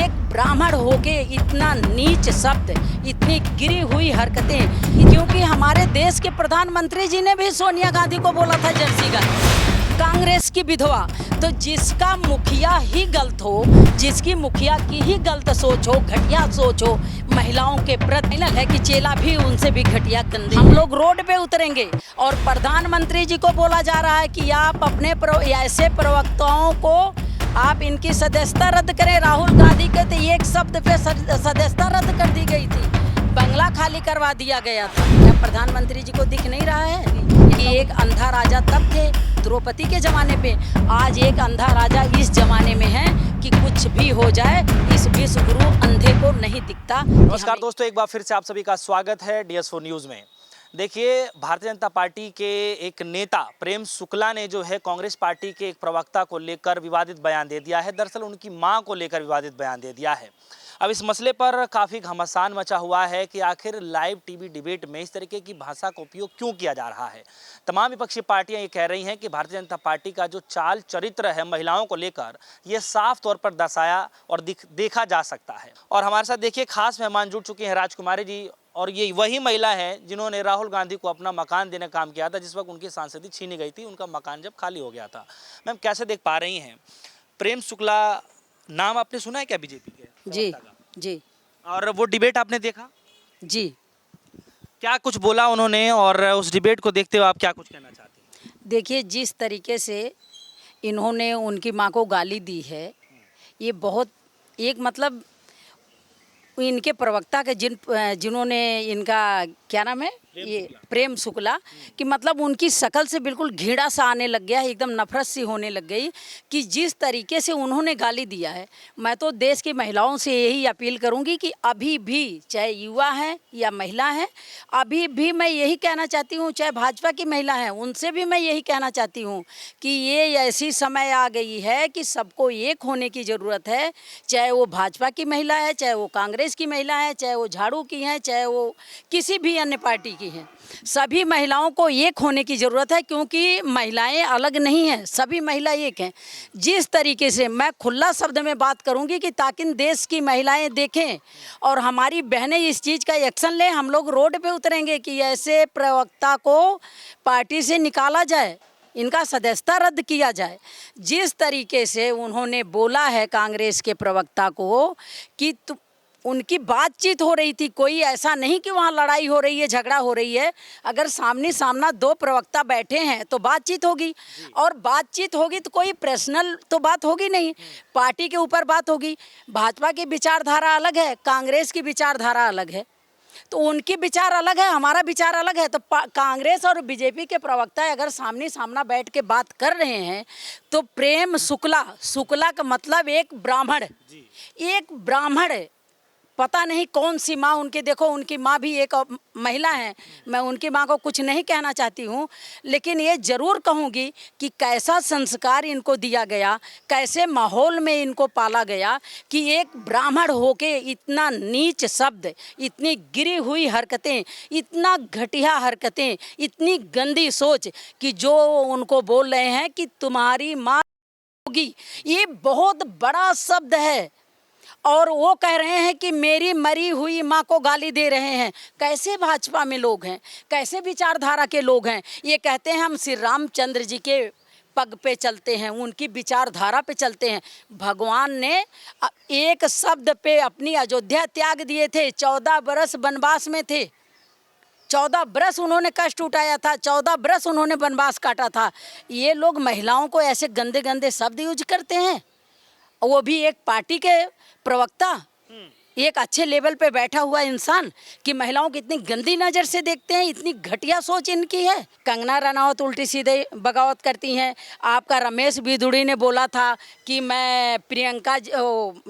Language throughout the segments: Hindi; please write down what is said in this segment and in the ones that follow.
एक ब्राह्मण होके इतना नीच शब्द, इतनी गिरी हुई हरकतें, क्योंकि हमारे देश के प्रधानमंत्री जी ने भी सोनिया गांधी को बोला था जर्सी गाय, कांग्रेस की विधवा। तो जिसका मुखिया ही गलत हो, जिसकी मुखिया की ही गलत सोच हो, घटिया सोच हो महिलाओं के प्रति, है कि चेला भी उनसे भी घटिया गंदे। हम लोग रोड पे उतरेंगे और प्रधानमंत्री जी को बोला जा रहा है कि आप अपने ऐसे प्रवक्ताओं को आप इनकी सदस्यता रद्द करें। राहुल गांधी के तो एक शब्द पे सदस्यता रद्द कर दी गई थी, बंगला खाली करवा दिया गया था। क्या प्रधानमंत्री जी को दिख नहीं रहा है कि एक अंधा राजा तब थे द्रौपदी के जमाने पे, आज एक अंधा राजा इस जमाने में है कि कुछ भी हो जाए इस विश्व गुरु अंधे को नहीं दिखता। नमस्कार दोस्तों, एक बार फिर से आप सभी का स्वागत है DS4 न्यूज में। देखिए, भारतीय जनता पार्टी के एक नेता प्रेम शुक्ला ने जो है कांग्रेस पार्टी के एक प्रवक्ता को लेकर विवादित बयान दे दिया है। दरअसल उनकी मां को लेकर विवादित बयान दे दिया है। अब इस मसले पर काफ़ी घमासान मचा हुआ है कि आखिर लाइव टीवी डिबेट में इस तरीके की भाषा का उपयोग क्यों किया जा रहा है। तमाम विपक्षी पार्टियां ये कह रही हैं कि भारतीय जनता पार्टी का जो चाल चरित्र है महिलाओं को लेकर, ये साफ तौर पर दर्शाया और देखा जा सकता है। और हमारे साथ देखिए खास मेहमान जुड़ चुके हैं राजकुमारी जी, और ये वही महिला है जिन्होंने राहुल गांधी को अपना मकान देने का काम किया था जिस वक्त उनकी सांसदी छीनी गई थी, उनका मकान जब खाली हो गया था। मैम, कैसे देख पा रही हैं प्रेम शुक्ला, नाम आपने सुना है क्या बीजेपी के? जी जी। और वो डिबेट आपने देखा? जी। क्या कुछ बोला उन्होंने, और उस डिबेट को देखते हुए आप क्या कुछ कहना चाहते हैं? देखिए, जिस तरीके से इन्होंने उनकी माँ को गाली दी है, ये बहुत एक मतलब इनके प्रवक्ता के जिन्होंने इनका क्या नाम है, ये प्रेम शुक्ला, कि मतलब उनकी शक्ल से बिल्कुल घृणा सा आने लग गया है, एकदम नफरत सी होने लग गई कि जिस तरीके से उन्होंने गाली दिया है। मैं तो देश की महिलाओं से यही अपील करूंगी कि अभी भी, चाहे युवा हैं या महिला हैं, अभी भी मैं यही कहना चाहती हूँ, चाहे भाजपा की महिला हैं उनसे भी मैं यही कहना चाहती हूँ कि ये ऐसी समय आ गई है कि सबको एक होने की ज़रूरत है। चाहे वो भाजपा की महिला है, चाहे वो कांग्रेस की महिला है, चाहे वो झाड़ू की हैं, चाहे वो किसी भी अन्य पार्टी की हैं, सभी महिलाओं को एक होने की ज़रूरत है, क्योंकि महिलाएं अलग नहीं हैं, सभी महिला एक हैं। जिस तरीके से मैं खुला शब्द में बात करूंगी कि ताकि देश की महिलाएं देखें और हमारी बहनें इस चीज़ का एक्शन लें, हम लोग रोड पे उतरेंगे कि ऐसे प्रवक्ता को पार्टी से निकाला जाए, इनका सदस्यता रद्द किया जाए। जिस तरीके से उन्होंने बोला है कांग्रेस के प्रवक्ता को कि उनकी बातचीत हो रही थी, कोई ऐसा नहीं कि वहाँ लड़ाई हो रही है, झगड़ा हो रही है। अगर सामने सामना दो प्रवक्ता बैठे हैं तो बातचीत होगी, और बातचीत होगी तो कोई पर्सनल तो बात होगी नहीं, पार्टी के ऊपर बात होगी। भाजपा की विचारधारा अलग है, कांग्रेस की विचारधारा अलग है, तो उनकी विचार अलग है, हमारा विचार अलग है। तो कांग्रेस और बीजेपी के प्रवक्ता अगर सामने सामना बैठ के बात कर रहे हैं तो प्रेम शुक्ला का मतलब एक ब्राह्मण, पता नहीं कौन सी माँ उनके, देखो उनकी माँ भी एक महिला है, मैं उनकी माँ को कुछ नहीं कहना चाहती हूँ, लेकिन ये ज़रूर कहूँगी कि कैसा संस्कार इनको दिया गया, कैसे माहौल में इनको पाला गया कि एक ब्राह्मण होके इतना नीच शब्द, इतनी गिरी हुई हरकतें, इतना घटिया हरकतें, इतनी गंदी सोच कि जो उनको बोल रहे हैं कि तुम्हारी माँ होगी, ये बहुत बड़ा शब्द है। और वो कह रहे हैं कि मेरी मरी हुई माँ को गाली दे रहे हैं। कैसे भाजपा में लोग हैं, कैसे विचारधारा के लोग हैं, ये कहते हैं हम श्री रामचंद्र जी के पग पे चलते हैं, उनकी विचारधारा पे चलते हैं। भगवान ने एक शब्द पे अपनी अयोध्या त्याग दिए थे, 14 बरस वनवास में थे, 14 बरस उन्होंने कष्ट उठाया था, 14 बरस उन्होंने वनवास काटा था। ये लोग महिलाओं को ऐसे गंदे गंदे शब्द यूज करते हैं, वो भी एक पार्टी के प्रवक्ता, एक अच्छे लेवल पे बैठा हुआ इंसान, कि महिलाओं की इतनी गंदी नज़र से देखते हैं, इतनी घटिया सोच इनकी है। कंगना रनौत उल्टी सीधे बगावत करती हैं। आपका रमेश बिधुड़ी ने बोला था कि मैं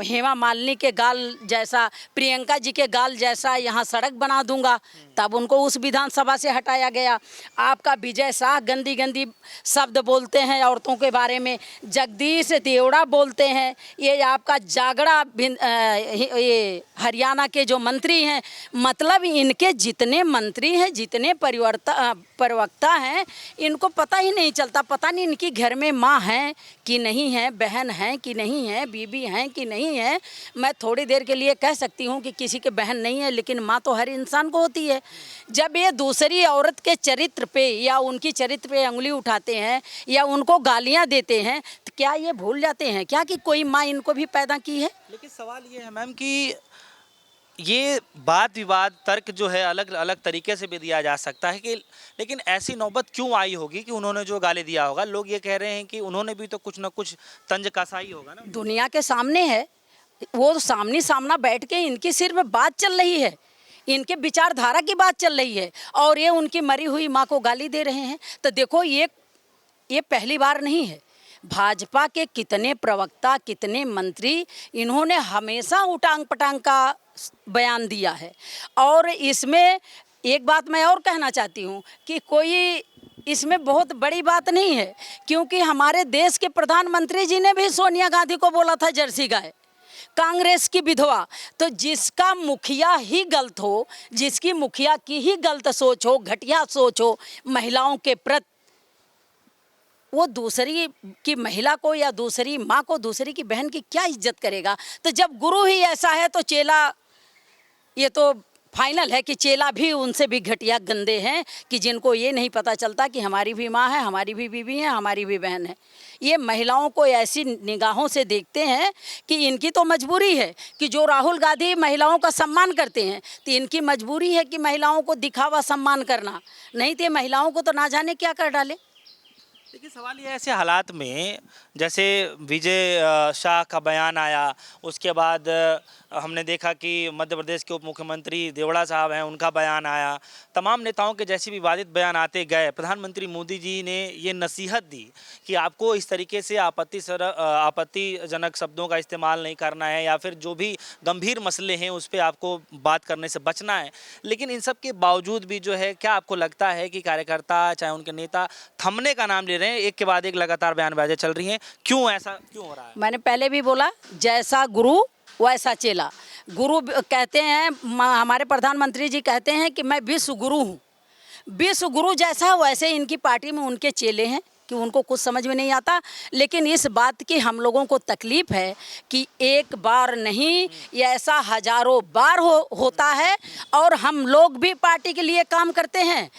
हेमा मालिनी के गाल जैसा, प्रियंका जी के गाल जैसा यहाँ सड़क बना दूंगा, तब उनको उस विधानसभा से हटाया गया। आपका विजय शाह गंदी गंदी शब्द बोलते हैं औरतों के बारे में, जगदीश देवड़ा बोलते हैं, ये आपका जागड़ा ये हरियाणा के जो मंत्री हैं, मतलब इनके जितने मंत्री हैं, जितने प्रवक्ता हैं, इनको पता ही नहीं चलता। पता नहीं इनकी घर में माँ है कि नहीं है, बहन है कि नहीं है, बीबी हैं कि नहीं है। मैं थोड़ी देर के लिए कह सकती हूँ कि किसी के बहन नहीं है, लेकिन माँ तो हर इंसान को होती है। जब ये दूसरी औरत के चरित्र पे या उनकी चरित्र पे उंगली उठाते हैं या उनको गालियाँ देते हैं, तो क्या ये भूल जाते हैं क्या कि कोई माँ इनको भी पैदा की है? लेकिन सवाल ये है मैम कि ये वाद विवाद तर्क जो है अलग अलग तरीके से भी दिया जा सकता है कि, लेकिन ऐसी नौबत क्यों आई होगी कि उन्होंने जो गाली दिया होगा? लोग ये कह रहे हैं कि उन्होंने भी तो कुछ ना कुछ तंज कसा ही होगा ना। दुनिया के सामने है, वो सामने सामना बैठ के इनकी सिर्फ बात चल रही है, इनके विचारधारा की बात चल रही है, और ये उनकी मरी हुई माँ को गाली दे रहे हैं। तो देखो, ये पहली बार नहीं है। भाजपा के कितने प्रवक्ता, कितने मंत्री, इन्होंने हमेशा उटांग पटांग का बयान दिया है। और इसमें एक बात मैं और कहना चाहती हूँ कि कोई इसमें बहुत बड़ी बात नहीं है, क्योंकि हमारे देश के प्रधानमंत्री जी ने भी सोनिया गांधी को बोला था जर्सी गाय, कांग्रेस की विधवा। तो जिसका मुखिया ही गलत हो, जिसकी मुखिया की ही गलत सोच हो, घटिया सोच हो महिलाओं के प्रति, वो दूसरी की महिला को या दूसरी माँ को, दूसरी की बहन की क्या इज्जत करेगा? तो जब गुरु ही ऐसा है तो चेला, ये तो फाइनल है कि चेला भी उनसे भी घटिया गंदे हैं, कि जिनको ये नहीं पता चलता कि हमारी भी माँ है, हमारी भी बीवी है, हमारी भी बहन है। ये महिलाओं को ऐसी निगाहों से देखते हैं कि इनकी तो मजबूरी है कि जो राहुल गांधी महिलाओं का सम्मान करते हैं, तो इनकी मजबूरी है कि महिलाओं को दिखावा सम्मान करना, नहीं तो ये महिलाओं को तो ना जाने क्या कर डाले। लेकिन सवाल ये है, ऐसे हालात में जैसे विजय शाह का बयान आया, उसके बाद हमने देखा कि मध्य प्रदेश के उप मुख्यमंत्री देवड़ा साहब हैं, उनका बयान आया, तमाम नेताओं के जैसे विवादित बयान आते गए। प्रधानमंत्री मोदी जी ने ये नसीहत दी कि आपको इस तरीके से आपत्तिजनक शब्दों का इस्तेमाल नहीं करना है, या फिर जो भी गंभीर मसले हैं उस पर आपको बात करने से बचना है। लेकिन इन सब के बावजूद भी जो है, क्या आपको लगता है कि कार्यकर्ता चाहे उनके नेता थमने का नाम ले रहे हैं? एक के बाद एक लगातार बयानबाजियां चल रही हैं, क्यों ऐसा क्यों हो रहा है? मैंने पहले भी बोला, जैसा गुरु वैसा चेला। गुरु कहते हैं, हमारे प्रधानमंत्री जी कहते हैं कि मैं विश्व गुरु हूँ। विश्व गुरु जैसा वैसे इनकी पार्टी में उनके चेले हैं कि उनको कुछ समझ में नहीं आता। लेकिन इस बात की हम लोगों को तकलीफ है कि एक बार नहीं, ये ऐसा हजारों बार होता है, और हम लोग भी पार्टी के लिए काम करते हैं।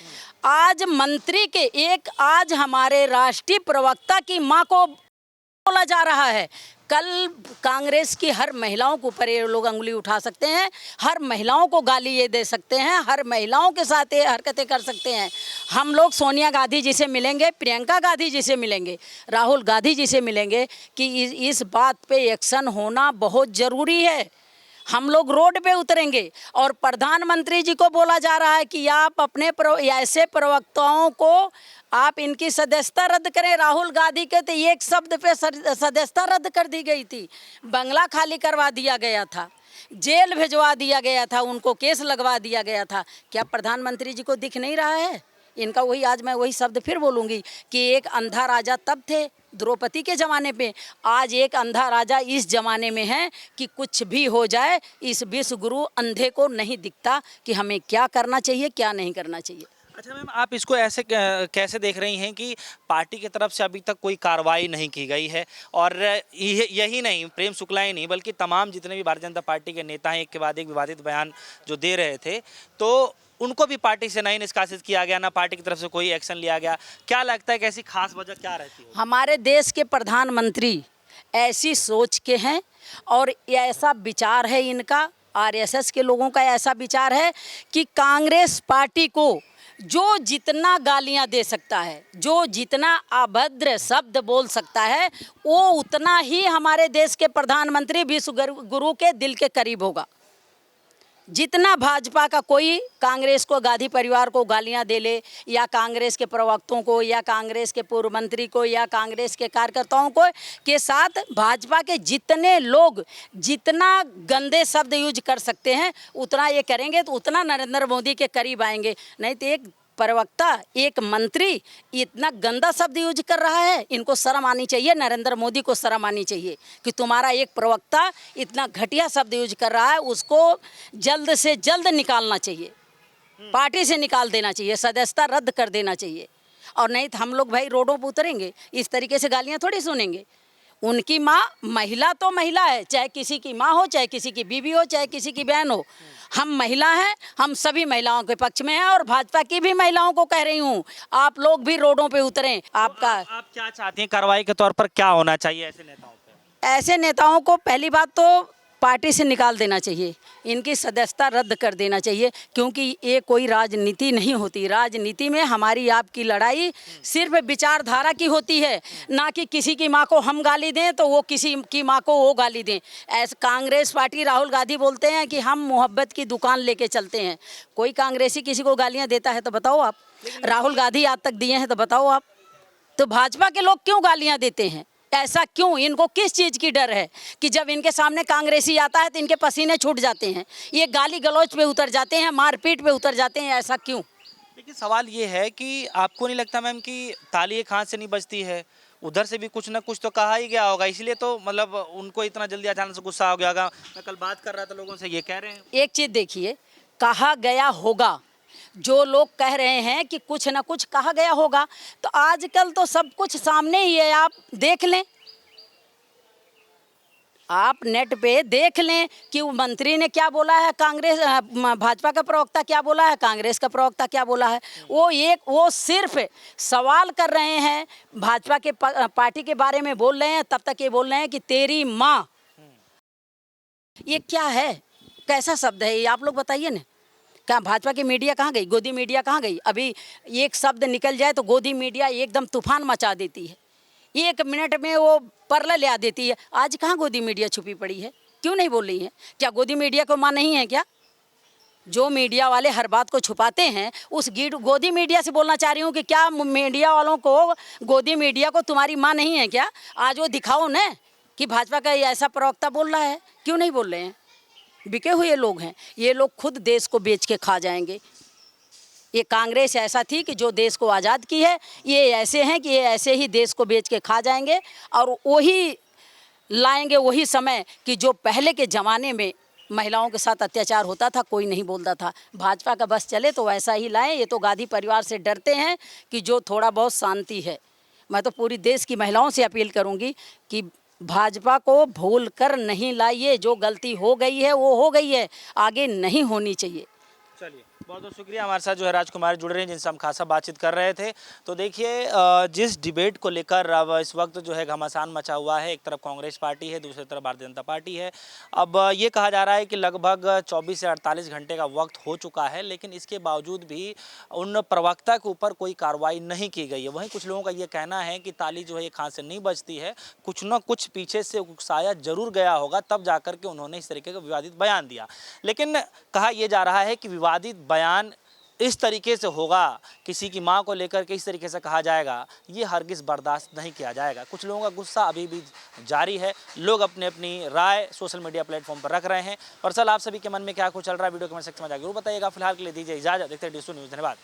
आज मंत्री के आज हमारे राष्ट्रीय प्रवक्ता की मां को बोला जा रहा है, कल कांग्रेस की हर महिलाओं के ऊपर ये लोग अंगुली उठा सकते हैं, हर महिलाओं को गाली ये दे सकते हैं, हर महिलाओं के साथ ये हरकतें कर सकते हैं। हम लोग सोनिया गांधी जी से मिलेंगे, प्रियंका गांधी जी से मिलेंगे, राहुल गांधी जी से मिलेंगे कि इस बात पे एक्शन होना बहुत ज़रूरी है। हम लोग रोड पे उतरेंगे। और प्रधानमंत्री जी को बोला जा रहा है कि आप अपने ऐसे प्रवक्ताओं को आप इनकी सदस्यता रद्द करें। राहुल गांधी के तो एक शब्द पे सदस्यता रद्द कर दी गई थी, बंगला खाली करवा दिया गया था, जेल भिजवा दिया गया था, उनको केस लगवा दिया गया था। क्या प्रधानमंत्री जी को दिख नहीं रहा है? इनका वही, आज मैं वही शब्द फिर बोलूँगी कि एक अंधा राजा तब थे द्रौपदी के ज़माने पे, आज एक अंधा राजा इस ज़माने में है कि कुछ भी हो जाए, इस विश्व गुरु अंधे को नहीं दिखता कि हमें क्या करना चाहिए, क्या नहीं करना चाहिए। अच्छा मैम, आप इसको ऐसे कैसे देख रही हैं कि पार्टी की तरफ से अभी तक कोई कार्रवाई नहीं की गई है, और यही नहीं, प्रेम शुक्ला ही नहीं बल्कि तमाम जितने भी भारतीय जनता पार्टी के नेता हैं, एक के बाद एक विवादित बयान जो दे रहे थे, तो उनको भी पार्टी से नहीं निष्कासित किया गया, ना पार्टी की तरफ से कोई एक्शन लिया गया। क्या लगता है कि ऐसी खास वजह क्या रहती है? हमारे देश के प्रधानमंत्री ऐसी सोच के हैं और ऐसा विचार है इनका, आरएसएस के लोगों का ऐसा विचार है कि कांग्रेस पार्टी को जो जितना गालियां दे सकता है, जो जितना अभद्र शब्द बोल सकता है, वो उतना ही हमारे देश के प्रधानमंत्री विश्व गुरु के दिल के करीब होगा। जितना भाजपा का कोई कांग्रेस को, गांधी परिवार को गालियां दे ले, या कांग्रेस के प्रवक्तों को, या कांग्रेस के पूर्व मंत्री को, या कांग्रेस के कार्यकर्ताओं को के साथ भाजपा के जितने लोग जितना गंदे शब्द यूज कर सकते हैं उतना ये करेंगे, तो उतना नरेंद्र मोदी के करीब आएंगे। नहीं तो एक प्रवक्ता, एक मंत्री इतना गंदा शब्द यूज कर रहा है। इनको शर्म आनी चाहिए, नरेंद्र मोदी को शर्म आनी चाहिए कि तुम्हारा एक प्रवक्ता इतना घटिया शब्द यूज कर रहा है, उसको जल्द से जल्द निकालना चाहिए, पार्टी से निकाल देना चाहिए, सदस्यता रद्द कर देना चाहिए। और नहीं तो हम लोग भाई रोडों पर उतरेंगे, इस तरीके से गालियाँ थोड़ी सुनेंगे। उनकी माँ महिला तो महिला है, चाहे किसी की माँ हो, चाहे किसी की बीवी हो, चाहे किसी की बहन हो। हम महिला हैं, हम सभी महिलाओं के पक्ष में हैं और भाजपा की भी महिलाओं को कह रही हूँ, आप लोग भी रोडों पे उतरें। आपका आप क्या चाहती हैं, कार्रवाई के तौर पर क्या होना चाहिए ऐसे नेताओं पे? ऐसे नेताओं को पहली बात तो पार्टी से निकाल देना चाहिए, इनकी सदस्यता रद्द कर देना चाहिए, क्योंकि ये कोई राजनीति नहीं होती। राजनीति में हमारी आपकी लड़ाई सिर्फ विचारधारा की होती है, ना कि किसी की माँ को हम गाली दें तो वो किसी की माँ को वो गाली दें। ऐसे कांग्रेस पार्टी, राहुल गांधी बोलते हैं कि हम मोहब्बत की दुकान लेके चलते हैं। कोई कांग्रेसी किसी को गालियाँ देता है तो बताओ आप? राहुल गांधी आज तक दिए हैं तो बताओ आप? तो भाजपा के लोग क्यों गालियाँ देते हैं? ऐसा क्यों? इनको किस चीज़ की डर है कि जब इनके सामने कांग्रेसी आता है तो इनके पसीने छूट जाते हैं, ये गाली गलौज पे उतर जाते हैं, मारपीट पे उतर जाते हैं? ऐसा क्यों? लेकिन सवाल ये है कि आपको नहीं लगता मैम कि ताली एक हाथ से नहीं बजती है, उधर से भी कुछ ना कुछ तो कहा ही गया होगा, इसलिए तो मतलब उनको इतना जल्दी अचानक से गुस्सा हो गया होगा। मैं कल बात कर रहा था लोगों से, ये कह रहे हैं। एक चीज़ देखिए, कहा गया होगा, जो लोग कह रहे हैं कि कुछ ना कुछ कहा गया होगा, तो आजकल तो सब कुछ सामने ही है, आप देख लें, आप नेट पे देख लें कि वो मंत्री ने क्या बोला है, कांग्रेस भाजपा का प्रवक्ता क्या बोला है, कांग्रेस का प्रवक्ता क्या बोला है। वो सिर्फ सवाल कर रहे हैं, भाजपा के पार्टी के बारे में बोल रहे हैं, तब तक ये बोल रहे हैं कि तेरी माँ। ये क्या है? कैसा शब्द है ये? आप लोग बताइए ना। क्या भाजपा की मीडिया कहाँ गई? गोदी मीडिया कहाँ गई? अभी एक शब्द निकल जाए तो गोदी मीडिया एकदम तूफान मचा देती है, 1 मिनट में वो परला ले आ देती है। आज कहाँ गोदी मीडिया छुपी पड़ी है? क्यों नहीं बोल रही है? क्या गोदी मीडिया को माँ नहीं है क्या? जो मीडिया वाले हर बात को छुपाते हैं, उस गोदी मीडिया से बोलना चाह रही हूँ कि क्या मीडिया वालों को, गोदी मीडिया को तुम्हारी माँ नहीं है क्या? आज वो दिखाओ न कि भाजपा का ऐसा प्रवक्ता बोल रहा है। क्यों नहीं बोल रहे हैं? बिके हुए लोग हैं ये लोग, खुद देश को बेच के खा जाएंगे। ये कांग्रेस ऐसा थी कि जो देश को आज़ाद की है, ये ऐसे हैं कि ये ऐसे ही देश को बेच के खा जाएंगे और वही लाएंगे वही समय कि जो पहले के ज़माने में महिलाओं के साथ अत्याचार होता था, कोई नहीं बोलता था। भाजपा का बस चले तो वैसा ही लाएं। ये तो गांधी परिवार से डरते हैं कि जो थोड़ा बहुत शांति है। मैं तो पूरी देश की महिलाओं से अपील करूंगी कि भाजपा को भूल कर नहीं लाइए, जो गलती हो गई है वो हो गई है, आगे नहीं होनी चाहिए। चलिए, बहुत बहुत शुक्रिया। हमारे साथ जो है राजकुमार जुड़ रहे हैं, जिनसे हम खासा बातचीत कर रहे थे। तो देखिए, जिस डिबेट को लेकर अब इस वक्त जो है घमासान मचा हुआ है, एक तरफ कांग्रेस पार्टी है, दूसरी तरफ भारतीय जनता पार्टी है। अब ये कहा जा रहा है कि लगभग 24 से 48 घंटे का वक्त हो चुका है, लेकिन इसके बावजूद भी उन प्रवक्ता के ऊपर कोई कार्रवाई नहीं की गई है। वहीं कुछ लोगों का ये कहना है कि ताली जो है एक हाथ से नहीं बजती है, कुछ ना कुछ पीछे से उकसाया जरूर गया होगा, तब जाकर के उन्होंने इस तरीके का विवादित बयान दिया। लेकिन कहा यह जा रहा है कि विवादित बयान इस तरीके से होगा, किसी की मां को लेकर के इस तरीके से कहा जाएगा, ये हरगिज़ बर्दाश्त नहीं किया जाएगा। कुछ लोगों का गुस्सा अभी भी जारी है, लोग अपने अपनी राय सोशल मीडिया प्लेटफॉर्म पर रख रहे हैं। और सर, आप सभी के मन में क्या कुछ चल रहा है, वीडियो कमेंट सेक्शन में जाकर जरूर बताइएगा। फिलहाल के लिए दीजिए इजाजत, देखते हैं DSO न्यूज़। धन्यवाद।